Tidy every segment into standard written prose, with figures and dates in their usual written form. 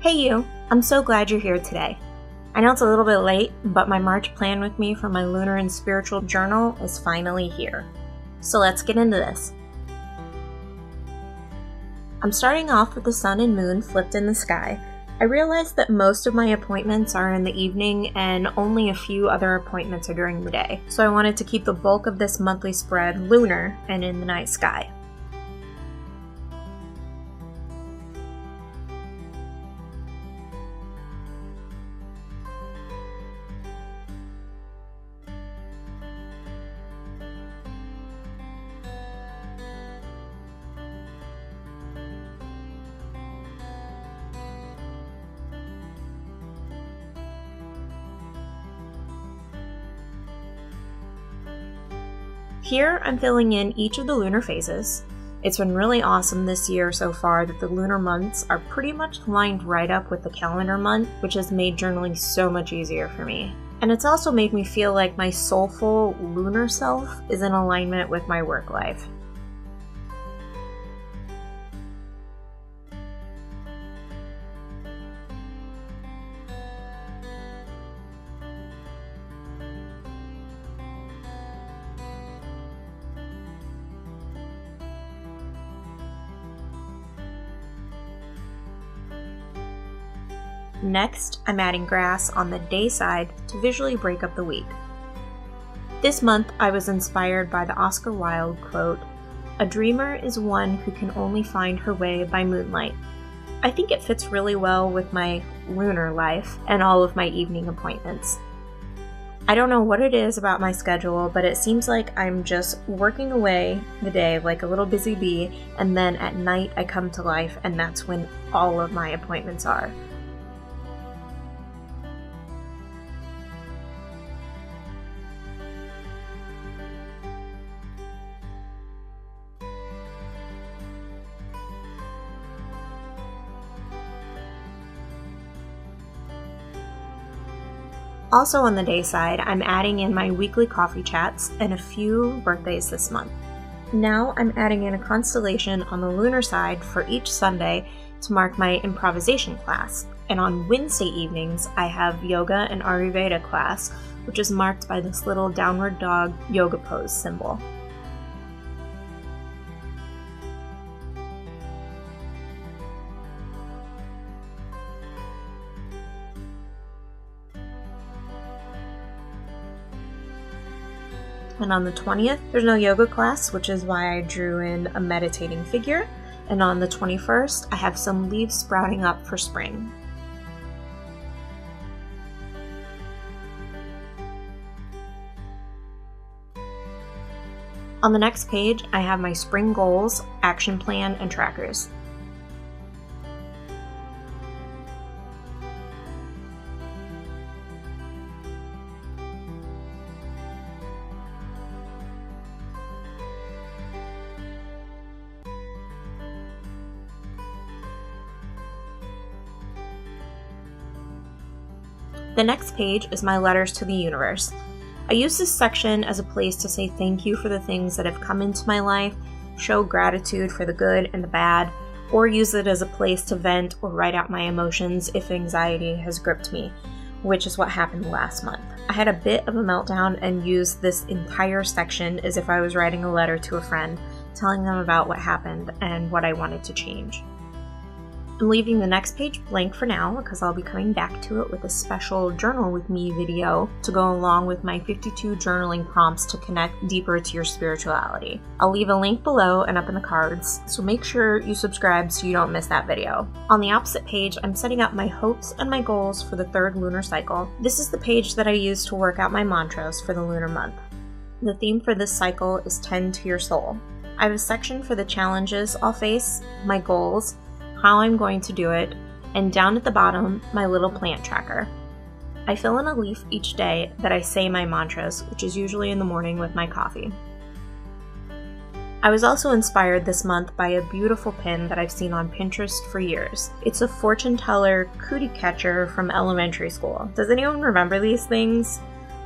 Hey you! I'm so glad you're here today. I know it's a little bit late, but my March plan with me for my lunar and spiritual journal is finally here. So let's get into this. I'm starting off with the sun and moon flipped in the sky. I realized that most of my appointments are in the evening and only a few other appointments are during the day, so I wanted to keep the bulk of this monthly spread lunar and in the night sky. Here, I'm filling in each of the lunar phases. It's been really awesome this year so far that the lunar months are pretty much lined right up with the calendar month, which has made journaling so much easier for me. And it's also made me feel like my soulful lunar self is in alignment with my work life. Next, I'm adding grass on the day side to visually break up the week. This month, I was inspired by the Oscar Wilde quote, "A dreamer is one who can only find her way by moonlight." I think it fits really well with my lunar life and all of my evening appointments. I don't know what it is about my schedule, but it seems like I'm just working away the day like a little busy bee, and then at night I come to life, and that's when all of my appointments are. Also on the day side, I'm adding in my weekly coffee chats and a few birthdays this month. Now I'm adding in a constellation on the lunar side for each Sunday to mark my improvisation class. And on Wednesday evenings, I have yoga and Ayurveda class, which is marked by this little downward dog yoga pose symbol. And on the 20th, there's no yoga class, which is why I drew in a meditating figure. And on the 21st, I have some leaves sprouting up for spring. On the next page, I have my spring goals, action plan, and trackers. The next page is my letters to the universe. I use this section as a place to say thank you for the things that have come into my life, show gratitude for the good and the bad, or use it as a place to vent or write out my emotions if anxiety has gripped me, which is what happened last month. I had a bit of a meltdown and used this entire section as if I was writing a letter to a friend, telling them about what happened and what I wanted to change. I'm leaving the next page blank for now because I'll be coming back to it with a special Journal With Me video to go along with my 52 journaling prompts to connect deeper to your spirituality. I'll leave a link below and up in the cards, so make sure you subscribe so you don't miss that video. On the opposite page, I'm setting up my hopes and my goals for the third lunar cycle. This is the page that I use to work out my mantras for the lunar month. The theme for this cycle is Tend to Your Soul. I have a section for the challenges I'll face, my goals, how I'm going to do it, and down at the bottom, my little plant tracker. I fill in a leaf each day that I say my mantras, which is usually in the morning with my coffee. I was also inspired this month by a beautiful pin that I've seen on Pinterest for years. It's a fortune teller Cootie catcher from elementary school. Does anyone remember these things?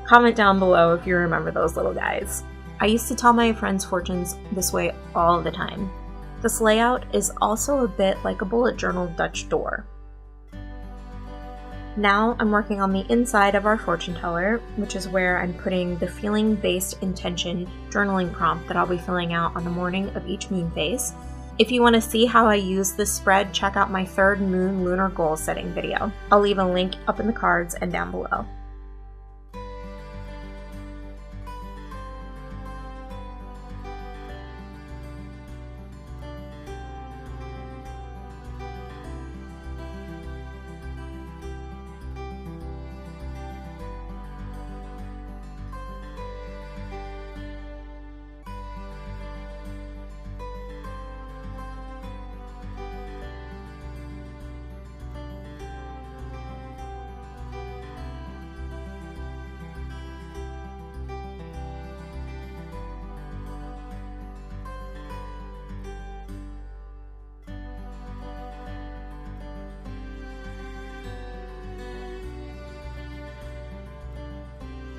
Comment down below if you remember those little guys. I used to tell my friends' fortunes this way all the time. This layout is also a bit like a bullet journal Dutch door. Now I'm working on the inside of our fortune teller, which is where I'm putting the feeling-based intention journaling prompt that I'll be filling out on the morning of each moon phase. If you want to see how I use this spread, check out my third moon lunar goal setting video. I'll leave a link up in the cards and down below.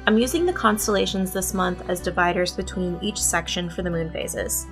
I'm using the constellations this month as dividers between each section for the moon phases.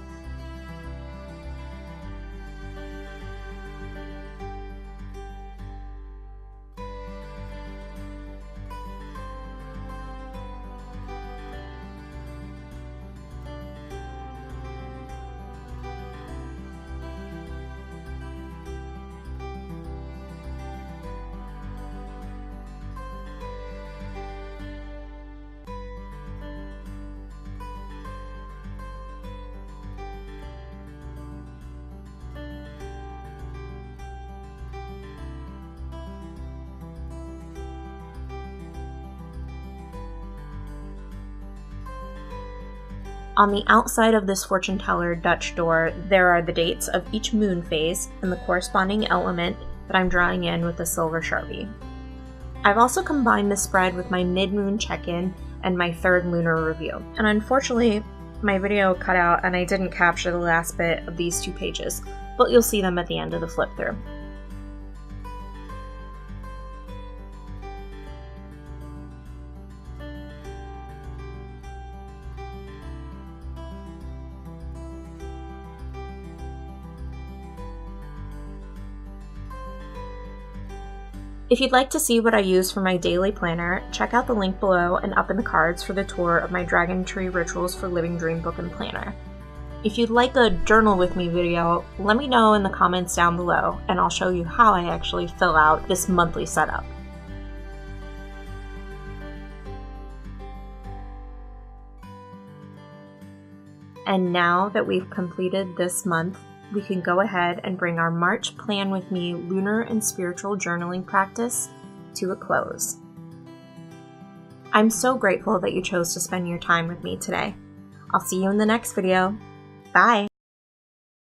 On the outside of this fortune teller Dutch door, there are the dates of each moon phase and the corresponding element that I'm drawing in with a silver Sharpie. I've also combined the spread with my mid-moon check-in and my third lunar review. And unfortunately, my video cut out and I didn't capture the last bit of these 2 pages, but you'll see them at the end of the flip through. If you'd like to see what I use for my daily planner, check out the link below and up in the cards for the tour of my Dragon Tree Rituals for Living Dream book and planner. If you'd like a journal with me video, let me know in the comments down below and I'll show you how I actually fill out this monthly setup. And now that we've completed this month, we can go ahead and bring our March Plan With Me lunar and spiritual journaling practice to a close. I'm so grateful that you chose to spend your time with me today. I'll see you in the next video. Bye!